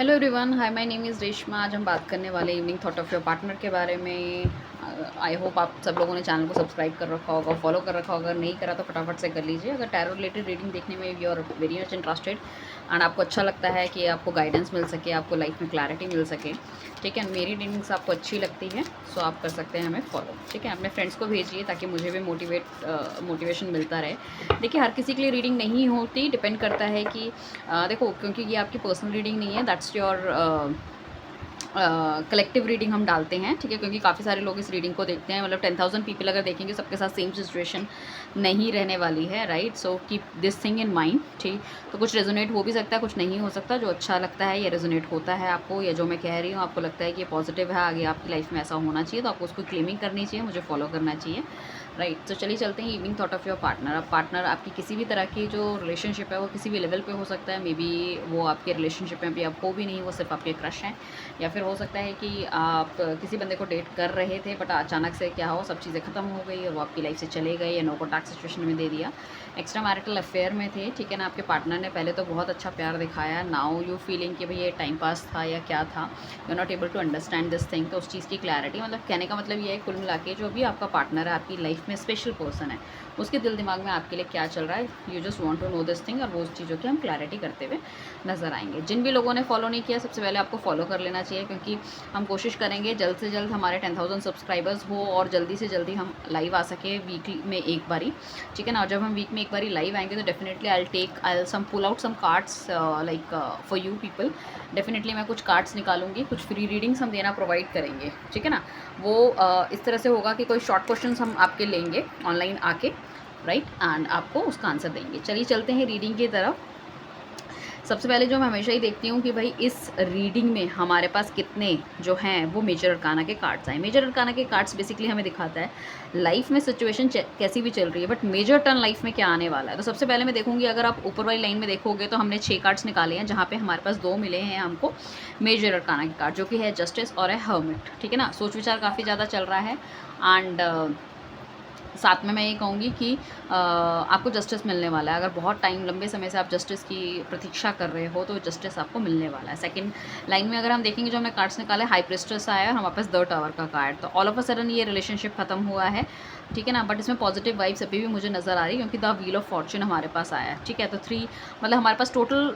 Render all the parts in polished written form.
Hello everyone, hi, my name is Reshma. आज हम बात करने वाले evening thought of your partner के बारे में। आई होप आप सब लोगों ने चैनल को सब्सक्राइब कर रखा होगा, फॉलो कर रखा होगा। अगर नहीं करा तो फटाफट से कर लीजिए। अगर टैरो रिलेटेड रीडिंग देखने में you are very much interested and आपको अच्छा लगता है कि आपको गाइडेंस मिल सके, आपको लाइफ में क्लैरिटी मिल सके, ठीक है, मेरी रीडिंग्स आपको अच्छी लगती है, सो आप कर सकते हैं हमें फॉलो, ठीक है। अपने फ्रेंड्स को भेजिए ताकि मुझे भी मोटिवेशन मिलता रहे। देखिए, हर किसी के लिए रीडिंग नहीं होती, डिपेंड करता है कि देखो, क्योंकि ये आपकी पर्सनल रीडिंग नहीं है, दैट्स योर कलेक्टिव रीडिंग हम डालते हैं, ठीक है, क्योंकि काफ़ी सारे लोग इस रीडिंग को देखते हैं। मतलब 10,000 पीपल अगर देखेंगे, सबके साथ सेम सिचुएशन नहीं रहने वाली है, right. So keep this thing in mind, ठीक। तो कुछ रेजोनेट हो भी सकता है, कुछ नहीं हो सकता। जो अच्छा लगता है, ये रेजोनेट होता है आपको, या जो मैं कह रही हूँ आपको लगता है कि ये पॉजिटिव है, आगे आपकी लाइफ में ऐसा होना चाहिए, तो आपको उसको क्लेमिंग करनी चाहिए, मुझे फॉलो करना चाहिए, राइट। तो चलिए चलते हैं evening thought of your partner. अब पार्टनर आपकी किसी भी तरह की जो रिलेशनशिप है वो किसी भी लेवल पे हो सकता है। मे बी वो आपके रिलेशनशिप में भी आप हो भी नहीं, वो सिर्फ आपके क्रश हैं, या फिर हो सकता है कि आप किसी बंदे को डेट कर रहे थे बट अचानक से क्या हो, सब चीज़ें ख़त्म हो गई और वो आपकी लाइफ से चले गए, या नो कॉन्टैक्ट सिचुएशन में दे दिया, एक्स्ट्रा मैरिटल अफेयर में थे, ठीक है ना। आपके पार्टनर ने पहले तो बहुत अच्छा प्यार दिखाया, नाउ यू फीलिंग कि भाई ये टाइम पास था या क्या था, you not able to understand this thing. तो उस चीज़ की क्लैरिटी, मतलब कहने का मतलब ये है कुल मिला के, जो भी आपका पार्टनर है, आपकी लाइफ में स्पेशल पर्सन है, उसके दिल दिमाग में आपके लिए क्या चल रहा है, you just want to know this thing, और वो उस चीज़ों की हम क्लैरिटी करते हुए नजर आएंगे। जिन भी लोगों ने फॉलो नहीं किया, सबसे पहले आपको फॉलो कर लेना चाहिए, क्योंकि हम कोशिश करेंगे जल्द से जल्द हमारे 10,000 सब्सक्राइबर्स हो और जल्दी से जल्दी हम लाइव आ सके वीकली में एक बारी, ठीक है ना। और जब हम वीक में एक बारी लाइव आएंगे तो definitely I some pull out some cards like for you people. Definitely मैं कुछ कार्ड्स निकालूंगी, कुछ फ्री रीडिंग्स हम देना प्रोवाइड करेंगे, ठीक है ना। वो इस तरह से होगा कि कोई शॉर्ट क्वेश्चन हम आपके लेंगे ऑनलाइन आके, राइट, एंड आपको उसका आंसर देंगे। चलिए चलते हैं रीडिंग की तरफ। सबसे पहले जो मैं हमेशा ही देखती हूँ कि भाई इस रीडिंग में हमारे पास कितने जो हैं वो मेजर अरकाना के कार्ड्स आए। मेजर अरकाना के कार्ड्स बेसिकली हमें दिखाता है लाइफ में सिचुएशन कैसी भी चल रही है, बट मेजर टर्न लाइफ में क्या आने वाला है। तो सबसे पहले मैं देखूंगी, अगर आप ऊपर वाली लाइन में देखोगे तो हमने 6 कार्ड्स निकाले हैं, जहाँ पे हमारे पास 2 मिले हैं हमको मेजर अरकाना के कार्ड, जो कि है जस्टिस और है हर्मिट, ठीक है ना। सोच विचार काफ़ी ज़्यादा चल रहा है, एंड साथ में मैं ये कहूँगी कि आपको जस्टिस मिलने वाला है। अगर बहुत टाइम लंबे समय से आप जस्टिस की प्रतीक्षा कर रहे हो तो जस्टिस आपको मिलने वाला है। सेकंड लाइन में अगर हम देखेंगे, जो हमने कार्ड्स निकाले, हाई प्रेस्टेस आया है और हमारे पास द टावर का कार्ड। तो ऑल ऑफ अ सडन ये रिलेशनशिप खत्म हुआ है, ठीक है ना। बट इसमें पॉजिटिव वाइब्स अभी भी मुझे नज़र आ रही है, क्योंकि द व्हील ऑफ फॉर्चून हमारे पास आया है, ठीक है। तो 3, मतलब हमारे पास टोटल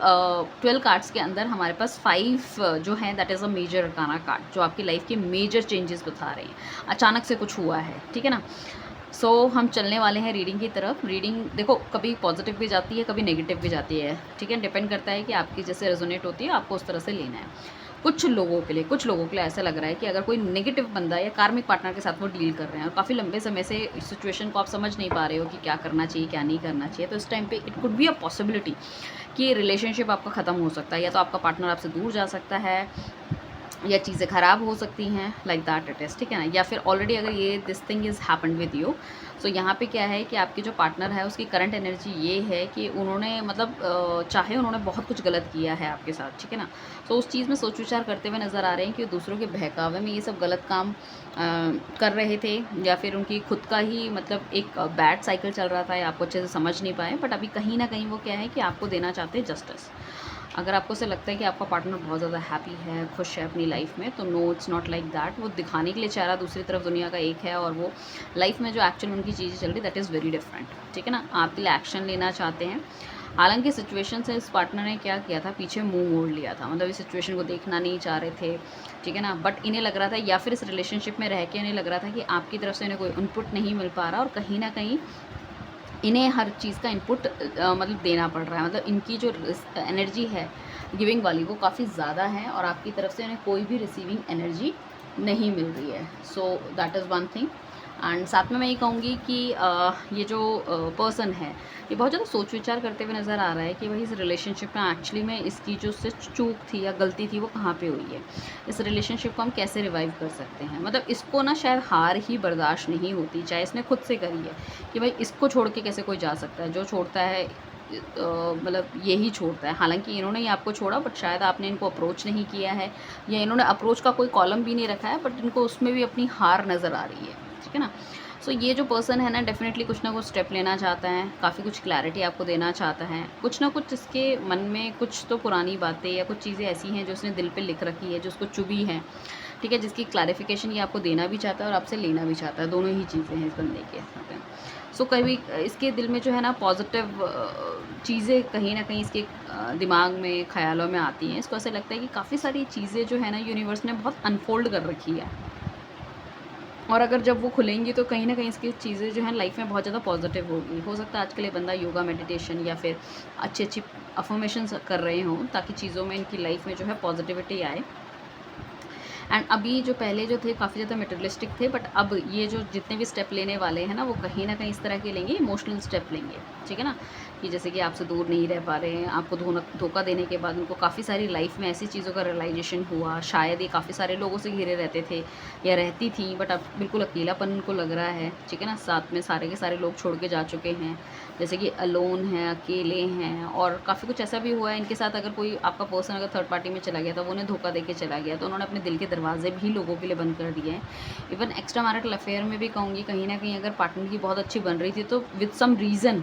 12 कार्ड्स के अंदर हमारे पास 5 जो है that is a major arcana card, जो आपकी लाइफ के मेजर चेंजेस बता रहे हैं। अचानक से कुछ हुआ है, ठीक है ना। हम चलने वाले हैं रीडिंग की तरफ। रीडिंग देखो, कभी पॉजिटिव भी जाती है, कभी नेगेटिव भी जाती है, ठीक है। डिपेंड करता है कि आपकी जैसे रेजोनेट होती है, आपको उस तरह से लेना है। कुछ लोगों के लिए ऐसा लग रहा है कि अगर कोई नेगेटिव बंदा या कार्मिक पार्टनर के साथ वो डील कर रहे हैं और काफ़ी लंबे समय से इस सिचुएशन को आप समझ नहीं पा रहे हो कि क्या करना चाहिए, क्या नहीं करना चाहिए, तो इस टाइम पे it could be a possibility कि रिलेशनशिप आपका ख़त्म हो सकता है, या तो आपका पार्टनर आपसे दूर जा सकता है, या चीज़ें ख़राब हो सकती हैं, लाइक दैट इट इज़, ठीक है ना। या फिर ऑलरेडी अगर ये this thing is happened with you, so यहाँ पे क्या है कि आपके जो पार्टनर है उसकी करंट एनर्जी ये है कि उन्होंने, मतलब चाहे उन्होंने बहुत कुछ गलत किया है आपके साथ, ठीक है ना। सो उस चीज़ में सोच विचार करते हुए नज़र आ रहे हैं कि दूसरों के बहकावे में ये सब गलत काम कर रहे थे, या फिर उनकी खुद का ही, मतलब एक बैड साइकिल चल रहा था, या आपको अच्छे से समझ नहीं पाए। बट अभी कहीं ना कहीं वो क्या है कि आपको देना चाहते हैं जस्टिस। अगर आपको ऐसा लगता है कि आपका पार्टनर बहुत ज़्यादा हैप्पी है, खुश है अपनी लाइफ में, तो no, it's not like that. वो दिखाने के लिए चेहरा दूसरी तरफ दुनिया का एक है, और वो लाइफ में जो एक्चुअल में उनकी चीज़ें चल रही, दैट इज़ वेरी डिफरेंट, ठीक है ना। आपके लिए एक्शन लेना चाहते हैं। हालांकि सिचुएशन से इस पार्टनर ने क्या किया था, पीछे मुंह मोड़ लिया था, मतलब इस सिचुएशन को देखना नहीं चाह रहे थे, ठीक है ना। बट इन्हें लग रहा था, या फिर इस रिलेशनशिप में रह के इन्हें लग रहा था कि आपकी तरफ से इन्हें कोई इनपुट नहीं मिल पा रहा, और कहीं ना कहीं इन्हें हर चीज़ का इनपुट मतलब देना पड़ रहा है। मतलब इनकी जो एनर्जी है गिविंग वाली, वो काफ़ी ज़्यादा है, और आपकी तरफ से इन्हें कोई भी रिसीविंग एनर्जी नहीं मिल रही है। So that is one thing. And साथ में मैं ये कहूँगी कि ये जो पर्सन है, ये बहुत ज़्यादा सोच विचार करते हुए नज़र आ रहा है कि भाई इस रिलेशनशिप में एक्चुअली में इसकी जो से चूक थी या गलती थी वो कहाँ पे हुई है, इस रिलेशनशिप को हम कैसे रिवाइव कर सकते हैं। मतलब इसको ना शायद हार ही बर्दाश्त नहीं होती, चाहे इसने खुद से करी है, कि भाई इसको छोड़ के कैसे कोई जा सकता है। जो छोड़ता है मतलब यही छोड़ता है। हालांकि इन्होंने ही आपको छोड़ा, बट शायद आपने इनको अप्रोच नहीं किया है, या इन्होंने अप्रोच का कोई कॉलम भी नहीं रखा है, बट इनको उसमें भी अपनी हार नज़र आ रही है, ठीक है ना। सो ये जो पर्सन है ना डेफिनेटली कुछ ना कुछ स्टेप लेना चाहता है, काफ़ी कुछ क्लैरिटी आपको देना चाहता है, कुछ ना कुछ इसके मन में कुछ तो पुरानी बातें या कुछ चीज़ें ऐसी हैं जो उसने दिल पे लिख रखी है, जो उसको चुभी है, ठीक है, जिसकी क्लैरिफिकेशन ये आपको देना भी चाहता है और आपसे लेना भी चाहता है, दोनों ही चीज़ें हैं इस बंदे के साथ में। सो कभी इसके दिल में जो है ना पॉजिटिव चीज़ें कहीं ना कहीं इसके दिमाग में ख्यालों में आती हैं। इसको ऐसा लगता है कि काफ़ी सारी चीज़ें जो है ना यूनिवर्स ने बहुत अनफोल्ड कर रखी है, और अगर जब वो खुलेंगी तो कहीं ना कहीं इसकी चीज़ें जो हैं लाइफ में बहुत ज़्यादा पॉजिटिव होगी। हो सकता है आजकल ये बंदा योगा मेडिटेशन या फिर अच्छी अच्छी अफर्मेशंस कर रहे हों ताकि चीज़ों में इनकी लाइफ में जो है पॉजिटिविटी आए। एंड अभी जो पहले जो थे काफ़ी ज़्यादा मटेरियलिस्टिक थे, बट अब ये जो जितने भी स्टेप लेने वाले हैं ना वो कहीं ना कहीं इस तरह के लेंगे, इमोशनल स्टेप लेंगे, ठीक है ना, कि जैसे कि आपसे दूर नहीं रह पा रहे हैं, आपको धोखा देने के बाद उनको काफ़ी सारी लाइफ में ऐसी चीज़ों का रियलाइजेशन हुआ, शायद ये काफ़ी सारे लोगों से घिरे रहते थे या रहती थी, बट अब बिल्कुल अकेलापन उनको लग रहा है, ठीक है ना, साथ में सारे के सारे लोग छोड़ के जा चुके हैं, जैसे कि अलोन हैं, अकेले हैं, और काफ़ी कुछ ऐसा भी हुआ है इनके साथ। अगर कोई आपका पर्सन अगर थर्ड पार्टी में चला गया था, वो उन्हें धोखा दे के चला गया, तो उन्होंने अपने दिल के दरवाजे भी लोगों के लिए बंद कर दिए हैं। इवन एक्स्ट्रा मैरिटल अफेयर में भी कहूँगी कहीं ना कहीं अगर पार्टनर की बहुत अच्छी बन रही थी तो विद सम रीज़न,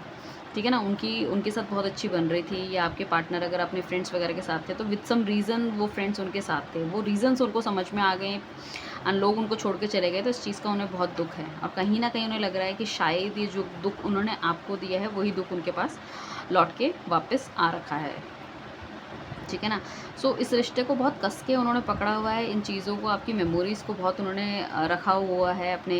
ठीक है ना, उनके साथ बहुत अच्छी बन रही थी, या आपके पार्टनर अगर अपने फ्रेंड्स वगैरह के साथ थे तो विद सम रीज़न वो फ्रेंड्स उनके साथ थे, वो रीज़न्स उनको समझ में आ गए एंड लोग उनको छोड़ के चले गए, तो इस चीज़ का उन्हें बहुत दुख है, और कहीं ना कहीं उन्हें लग रहा है कि शायद ये जो दुख उन्होंने आपको दिया है वही दुख उनके पास लौट के वापस आ रखा है, ठीक है ना। सो इस रिश्ते को बहुत कस के उन्होंने पकड़ा हुआ है, इन चीज़ों को, आपकी मेमोरीज़ को बहुत उन्होंने रखा हुआ है अपने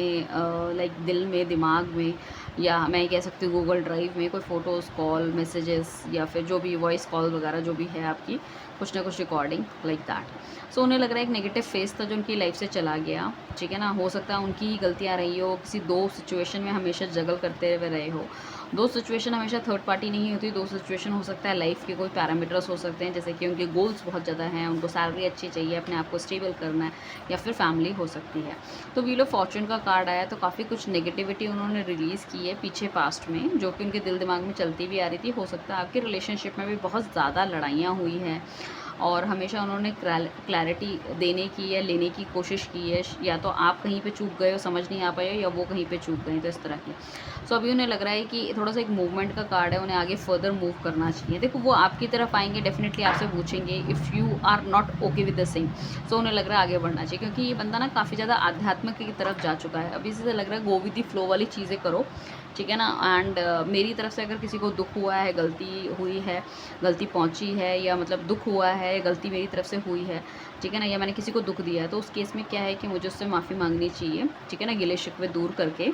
लाइक दिल में, दिमाग में, या मैं ये कह सकती हूँ गूगल ड्राइव में, कोई फ़ोटोज़, कॉल, मैसेजेस, या फिर जो भी वॉइस कॉल वगैरह जो भी है आपकी, कुछ ना कुछ रिकॉर्डिंग लाइक दैट। सो उन्हें लग रहा है एक नेगेटिव फेज़ था जो उनकी लाइफ से चला गया, ठीक है ना। हो सकता है उनकी ही गलतियाँ रही हो, किसी 2 सिचुएशन में हमेशा जगल करते हुए रहे हो। 2 सिचुएशन हमेशा थर्ड पार्टी नहीं होती, 2 सिचुएशन हो सकता है लाइफ के कोई पैरामीटर्स हो सकते हैं, जैसे कि उनके गोल्स बहुत ज़्यादा हैं, उनको सैलरी अच्छी चाहिए, अपने आप को स्टेबल करना है, या फिर फैमिली हो सकती है। तो व्हील ऑफ फॉर्च्यून का कार्ड आया तो काफ़ी कुछ नेगेटिविटी उन्होंने रिलीज़ की है पीछे पास्ट में, जो कि उनके दिल दिमाग में चलती भी आ रही थी। हो सकता है आपके रिलेशनशिप में भी बहुत ज़्यादा लड़ाइयाँ हुई हैं, और हमेशा उन्होंने क्लैरिटी देने की या लेने की कोशिश की है, या तो आप कहीं पे चूक गए हो, समझ नहीं आ पाए हो, या वो कहीं पे चूक गए, तो इस तरह की। सो अभी उन्हें लग रहा है कि थोड़ा सा एक मूवमेंट का कार्ड है, उन्हें आगे फर्दर मूव करना चाहिए। देखो वो आपकी तरफ आएंगे, डेफिनेटली आपसे पूछेंगे if you are not okay with the same. So उन्हें लग रहा है आगे बढ़ना चाहिए, क्योंकि ये बंदा ना काफ़ी ज़्यादा आध्यात्मिक की तरफ जा चुका है। अभी से लग रहा है गो विद द फ्लो वाली चीज़ें करो, ठीक है ना। एंड मेरी तरफ से अगर किसी को दुख हुआ है, गलती हुई है, गलती पहुंची है, या मतलब दुख हुआ है, गलती मेरी तरफ से हुई है, ठीक है ना, या मैंने किसी को दुख दिया है, तो उस केस में क्या है कि मुझे उससे माफ़ी मांगनी चाहिए, ठीक है ना, गिले शिकवे दूर करके,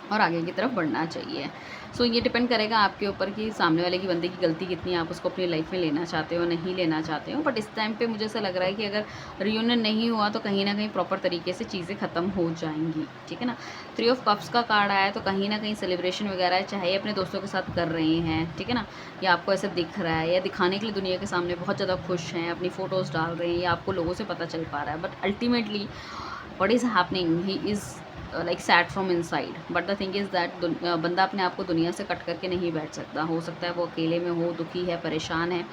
और आगे की तरफ बढ़ना चाहिए। सो ये डिपेंड करेगा आपके ऊपर कि सामने वाले की बंदे की गलती कितनी है, आप उसको अपनी लाइफ में लेना चाहते हो, नहीं लेना चाहते हो। बट इस टाइम पे मुझे ऐसा लग रहा है कि अगर रियूनियन नहीं हुआ तो कहीं ना कहीं प्रॉपर तरीके से चीज़ें ख़त्म हो जाएंगी, ठीक है ना। 3 ऑफ कप्स का कार्ड आया तो कहीं ना कहीं सेलिब्रेशन वगैरह चाहे अपने दोस्तों के साथ कर रहे हैं, ठीक है ना, या आपको ऐसा दिख रहा है, या दिखाने के लिए दुनिया के सामने बहुत ज़्यादा खुश हैं, अपनी फ़ोटोज़ डाल रहे हैं, या आपको लोगों से पता चल पा रहा है, but ultimately what is happening, he is like sad from inside. But the thing is that बंदा अपने आप को दुनिया से कट करके नहीं बैठ सकता। हो सकता है वो अकेले में हो, दुखी है, परेशान है,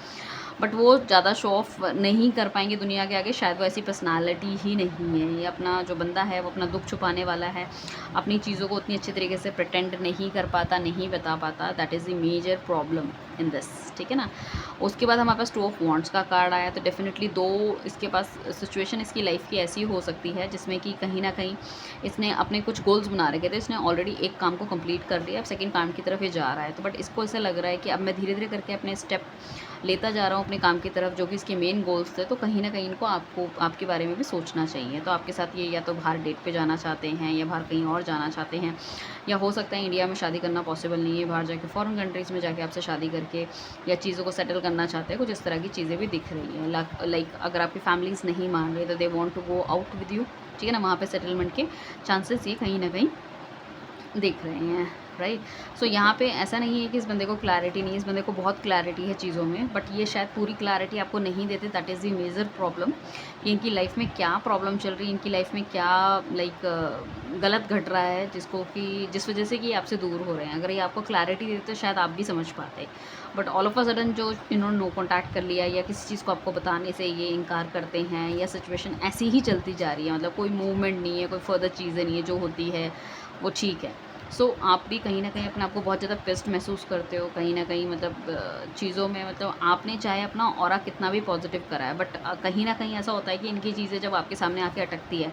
बट वो ज़्यादा शो ऑफ नहीं कर पाएंगे दुनिया के आगे, शायद वो ऐसी पर्सनालिटी ही नहीं है। ये अपना जो बंदा है वो अपना दुख छुपाने वाला है, अपनी चीज़ों को उतनी अच्छे तरीके से प्रिटेंड नहीं कर पाता, नहीं बता पाता। That is the major problem in this, ठीक है ना। उसके बाद हमारे पास 2 ऑफ वॉन्ड्स का कार्ड आया, तो डेफिनेटली 2 इसके पास सिचुएशन इसकी लाइफ की ऐसी हो सकती है जिसमें कि कहीं ना कहीं इसने अपने कुछ गोल्स बना रखे थे, इसने ऑलरेडी एक काम को कंप्लीट कर दिया, अब सेकंड काम की तरफ ये जा रहा है। तो बट इसको ऐसा लग रहा है कि अब मैं धीरे धीरे करके अपने स्टेप लेता जा रहा हूँ अपने काम की तरफ, जो कि इसके मेन गोल्स थे। तो कहीं ना कहीं इनको आपको आपके बारे में भी सोचना चाहिए। तो आपके साथ ये या तो बाहर डेट पे जाना चाहते हैं, या बाहर कहीं और जाना चाहते हैं, या हो सकता है इंडिया में शादी करना पॉसिबल नहीं है, बाहर जाके फॉरेन कंट्रीज़ में जाके आपसे शादी करके या चीज़ों को सेटल करना चाहते हैं। कुछ इस तरह की चीज़ें भी दिख रही हैं। लाइक अगर आपकी फैमिलीज़ नहीं मान रही तो they want to go out with you, ठीक है ना, वहाँ पे सेटलमेंट के चांसेस ये कहीं ना कहीं दिख रहे हैं। राइट। सो यहाँ पे ऐसा नहीं है कि इस बंदे को क्लैरिटी नहीं है, इस बंदे को बहुत क्लैरिटी है चीज़ों में, बट ये शायद पूरी क्लैरिटी आपको नहीं देते। That is the major problem कि इनकी लाइफ में क्या प्रॉब्लम चल रही है, इनकी लाइफ में क्या गलत घट रहा है, जिसको कि जिस वजह से कि ये आपसे दूर हो रहे हैं। अगर ये आपको क्लैरिटी देते तो शायद आप भी समझ पाते, but all of a sudden जो इन्होंने नो कॉन्टैक्ट कर लिया या किसी चीज़ को आपको बताने से ये इनकार करते हैं, या सिचुएशन ऐसी ही चलती जा रही है, मतलब कोई मूवमेंट नहीं है, कोई फर्दर चीज़ें नहीं है, जो होती है वो ठीक है। सो आप भी कहीं न कहीं अपने आप को बहुत ज़्यादा पिस्ड महसूस करते हो, कहीं न कहीं मतलब चीज़ों में, मतलब आपने चाहे अपना ऑरा कितना भी पॉजिटिव करा है, बट कहीं न कहीं ऐसा होता है कि इनकी चीज़ें जब आपके सामने आके अटकती है,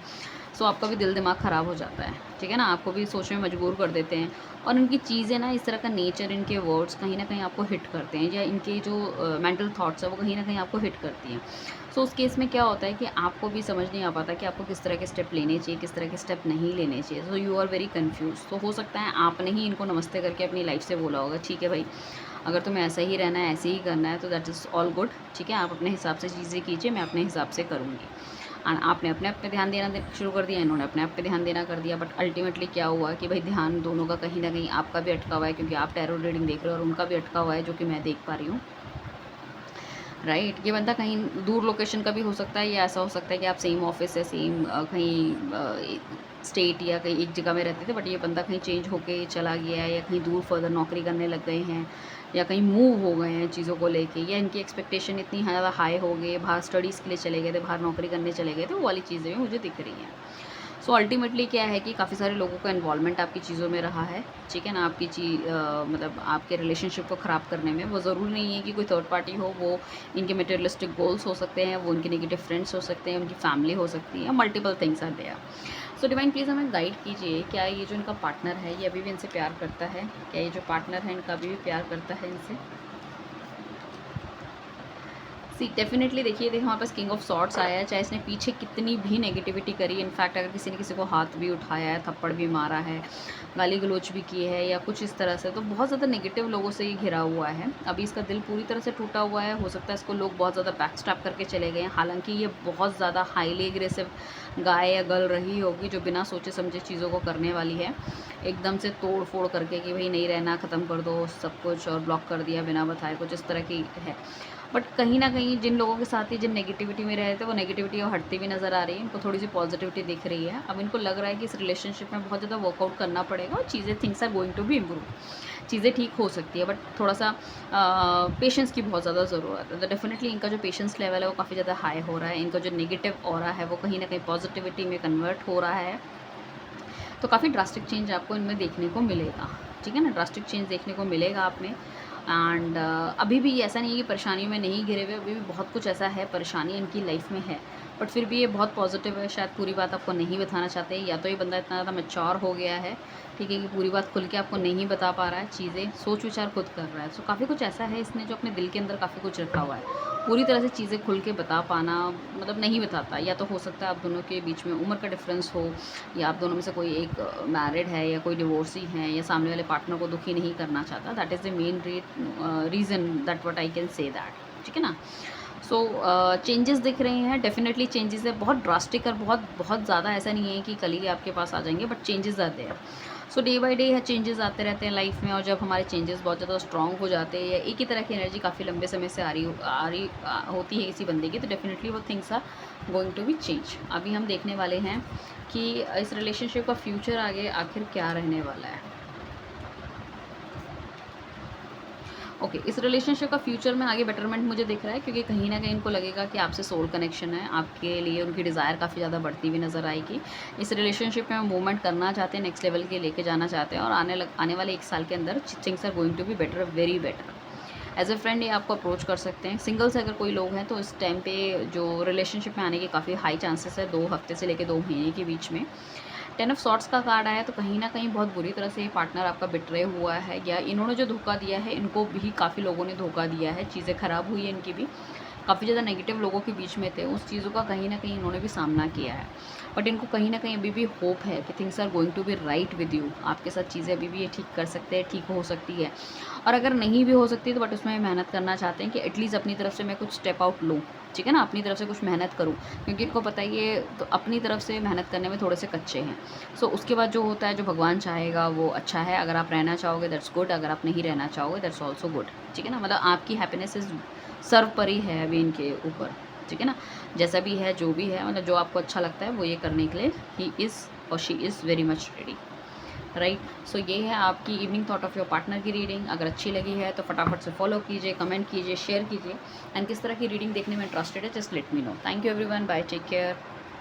सो आपका भी दिल दिमाग ख़राब हो जाता है, ठीक है ना? आपको भी सोचने में मजबूर कर देते हैं, और इनकी चीज़ें ना, इस तरह का नेचर, इनके वर्ड्स कहीं न कहीं आपको हिट करते हैं, या इनके जो मेंटल थॉट्स है वो कहीं न कहीं आपको हिट करती हैं। सो उस केस में क्या होता है कि आपको भी समझ नहीं आ पाता कि आपको किस तरह के स्टेप लेने चाहिए, किस तरह के स्टेप नहीं लेने चाहिए। So you are very confuse. तो हो सकता है आपने ही इनको नमस्ते करके अपनी लाइफ से बोला होगा, ठीक है भाई, अगर तुम्हें ऐसा ही रहना है, ऐसे ही करना है, तो दैट इज़ ऑल गुड, ठीक है, आप अपने हिसाब से चीज़ें कीजिए, मैं अपने हिसाब से करूँगी। एंड आपने अपने आप पे ध्यान देना शुरू कर दिया, इन्होंने अपने आप पे ध्यान देना कर दिया, बट अल्टीमेटली क्या हुआ कि भाई ध्यान दोनों का कहीं न कहीं, आपका भी अटका हुआ है क्योंकि आप टैरो रीडिंग देख रहे हो, और उनका भी अटका हुआ है जो कि मैं देख पा रही हूँ, राइट। ये बंदा कहीं दूर लोकेशन का भी हो सकता है, या ऐसा हो सकता है कि आप सेम ऑफिस या सेम कहीं स्टेट या कहीं एक जगह में रहते थे, बट ये बंदा कहीं चेंज होके चला गया है, या कहीं दूर फर्दर नौकरी करने लग गए हैं, या कहीं मूव हो गए हैं चीज़ों को लेके, या इनकी एक्सपेक्टेशन इतनी ज़्यादा हाई हो गई, बाहर स्टडीज़ के लिए चले गए थे, बाहर नौकरी करने चले गए थे, वो वाली चीज़ें भी मुझे दिख रही हैं। सो अल्टीमेटली क्या है कि काफ़ी सारे लोगों का इन्वॉल्वमेंट आपकी चीज़ों में रहा है, ठीक है ना? आपकी मतलब आपके रिलेशनशिप को ख़राब करने में। वो ज़रूरी नहीं है कि कोई थर्ड पार्टी हो, वो इनके मटेरियलिस्टिक गोल्स हो सकते हैं, वो इनके नेगेटिव फ्रेंड्स हो सकते हैं, उनकी फैमिली हो सकती है, multiple things are there. So divine please हमें गाइड कीजिए, क्या ये जो इनका पार्टनर है, ये अभी भी इनसे प्यार करता है? क्या ये जो पार्टनर है इनका अभी भी प्यार करता है इनसे? सी डेफिनेटली देखिए हमारे पास किंग ऑफ सॉर्ड्स आया है, चाहे इसने पीछे कितनी भी नेगेटिविटी करी, इनफैक्ट अगर किसी ने किसी को हाथ भी उठाया है, थप्पड़ भी मारा है, गाली गलौज भी की है, या कुछ इस तरह से, तो बहुत ज़्यादा नेगेटिव लोगों से ये घिरा हुआ है। अभी इसका दिल पूरी तरह से टूटा हुआ है, हो सकता है इसको लोग बहुत ज़्यादा बैक स्टैप करके चले गए हैं, हालांकि ये बहुत ज़्यादा हाईली एग्रेसिव गाय या गर्ल रही होगी, जो बिना सोचे समझे चीज़ों को करने वाली है, एकदम से तोड़ फोड़ करके कि भाई नहीं रहना, ख़त्म कर दो सब कुछ, और ब्लॉक कर दिया बिना बताए, कुछ इस तरह की है। बट कहीं ना कहीं जिन लोगों के साथ ही जिन नेगेटिविटी में रहे थे, वो नेगेटिविटी और हटती भी नज़र आ रही है, इनको थोड़ी सी पॉजिटिविटी दिख रही है। अब इनको लग रहा है कि इस रिलेशनशिप में बहुत ज़्यादा वर्कआउट करना पड़ेगा, और चीज़ें things are going to be improve, चीज़ें ठीक हो सकती है, बट थोड़ा सा पेशेंस की बहुत ज़्यादा ज़रूरत है। तो डेफिनेटली इनका जो पेशेंस लेवल है वो काफ़ी ज़्यादा हाई हो रहा है, इनका जो नेगेटिव ऑरा है वो कहीं ना कहीं पॉजिटिविटी में कन्वर्ट हो रहा है, तो काफ़ी ड्रास्टिक चेंज आपको इनमें देखने को मिलेगा, ठीक है ना? ड्रास्टिक चेंज देखने को मिलेगा आप में। एंड अभी भी ऐसा नहीं है कि परेशानियों में नहीं घिरे हुए, अभी भी बहुत कुछ ऐसा है, परेशानी इनकी लाइफ में है, बट फिर भी ये बहुत पॉजिटिव है। शायद पूरी बात आपको नहीं बताना चाहते, या तो ये बंदा इतना ज़्यादा मैच्योर हो गया है, ठीक है, कि पूरी बात खुल के आपको नहीं बता पा रहा है, चीज़ें सोच विचार खुद कर रहा है। सो काफ़ी कुछ ऐसा है इसने जो अपने दिल के अंदर काफ़ी कुछ रखा हुआ है, पूरी तरह से चीज़ें खुल के बता पाना मतलब नहीं बताता। या तो हो सकता है आप दोनों के बीच में उम्र का डिफरेंस हो, या आप दोनों में से कोई एक मैरिड है, या कोई डिवोर्सी है, या सामने वाले पार्टनर को दुखी नहीं करना चाहता। That is the main reason that what I can say that, ठीक है ना? सो चेंजेस दिख रहे हैं, डेफिनेटली चेंजेस है, बहुत ड्रास्टिक और बहुत बहुत ज़्यादा ऐसा नहीं है कि कल ही आपके पास आ जाएंगे, बट चेंजेस आते हैं। सो डे बाय डे चेंजेस आते रहते हैं लाइफ में, और जब हमारे चेंजेस बहुत ज़्यादा स्ट्रॉन्ग हो जाते हैं, या एक ही तरह की एनर्जी काफ़ी लंबे समय से होती है किसी बंदे की, तो डेफिनेटली वो things are going to be change. अभी हम देखने वाले हैं कि इस रिलेशनशिप का फ्यूचर आगे आखिर क्या रहने वाला है। ओके, इस रिलेशनशिप का फ्यूचर में आगे बेटरमेंट मुझे दिख रहा है, क्योंकि कहीं ना कहीं इनको लगेगा कि आपसे सोल कनेक्शन है, आपके लिए उनकी डिज़ायर काफ़ी ज़्यादा बढ़ती हुई नज़र आएगी। इस रिलेशनशिप में मूवमेंट करना चाहते हैं, नेक्स्ट लेवल के लेके जाना चाहते हैं, और आने वाले 1 साल के अंदर things are going to be better, very better. As a friend ये आपको अप्रोच कर सकते हैं। सिंगल से अगर कोई लोग हैं तो इस टाइम पे जो रिलेशनशिप में आने के काफ़ी हाई चांसेस है, 2 हफ्ते से लेकर 2 महीने के बीच में। 10 ऑफ सॉर्ट्स का कार्ड आया, तो कहीं ना कहीं बहुत बुरी तरह से ये पार्टनर आपका बिट्रे हुआ है, या इन्होंने जो धोखा दिया है, इनको भी काफ़ी लोगों ने धोखा दिया है, चीज़ें ख़राब हुई है इनकी भी, काफ़ी ज़्यादा नेगेटिव लोगों के बीच में थे, उस चीज़ों का कहीं ना कहीं इन्होंने भी सामना किया है। बट इनको कहीं ना कहीं अभी भी होप है कि things are going to be right with you, आपके साथ चीज़ें अभी भी ये ठीक कर सकते हैं, ठीक हो सकती है। और अगर नहीं भी हो सकती तो बट उसमें मेहनत करना चाहते हैं कि एटलीस्ट अपनी तरफ से मैं कुछ स्टेप आउट लूँ, ठीक है ना, अपनी तरफ से कुछ मेहनत करूँ, क्योंकि इनको पता है ये तो अपनी तरफ से मेहनत करने में थोड़े से कच्चे हैं। सो उसके बाद जो होता है, जो भगवान चाहेगा वो अच्छा है। अगर आप रहना चाहोगे दैट्स गुड, अगर आप नहीं रहना चाहोगे दैट्स ऑल्सो गुड, ठीक है ना। मतलब आपकी हैप्पीनेस इज़ सर्व पर ही है अभी इनके ऊपर, ठीक है ना। जैसा भी है, जो भी है, मतलब जो आपको अच्छा लगता है वो ये करने के लिए ही इज़ और she is very much ready, right. So ये है आपकी evening thought of your partner की रीडिंग। अगर अच्छी लगी है तो फटाफट से फॉलो कीजिए, कमेंट कीजिए, शेयर कीजिए। एंड किस तरह की रीडिंग देखने में इंटरेस्टेड है, just let me know. Thank you everyone, bye, take care.